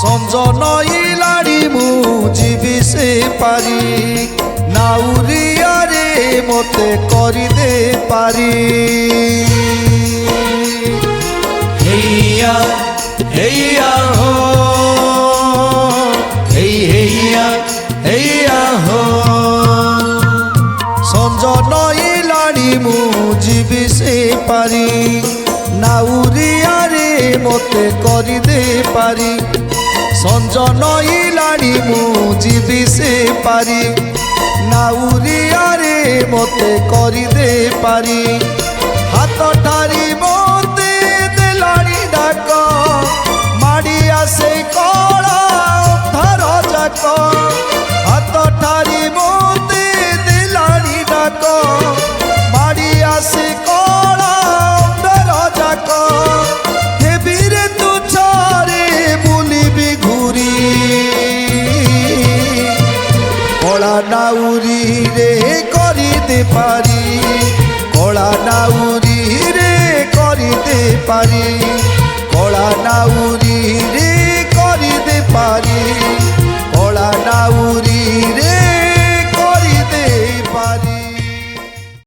সঞ্জনইলাড়ি মু জীবি সে পারি নাউরিয়ারে মতে করি দে পারি হেইয়া হেইয়া হো হেইয়া হেইয়া হো সঞ্জনইলাড়ি মু জীবি সে পারি নাউরিয়ারে মতে করি দে পারি সঞ্জনইলাড়ি মু জীবি সে পারি নাউরিয়ারে মতে করি দে পারি হাত ঠারি মতে দেলাড়ি ডাক মাড়ি আসে কলা ধার যাক হাত ঠারি মতে দেলাড়ি ডাক মাড়ি আসে কলা ধার যাক হেবিরে তু ছাড়ে বুলিবি ঘুরি কলা নাউরি রে করিতে পারি কলা নাউরি রে করিতে পারি কলা নাউরি রে করিতে পারি কলা নাউরি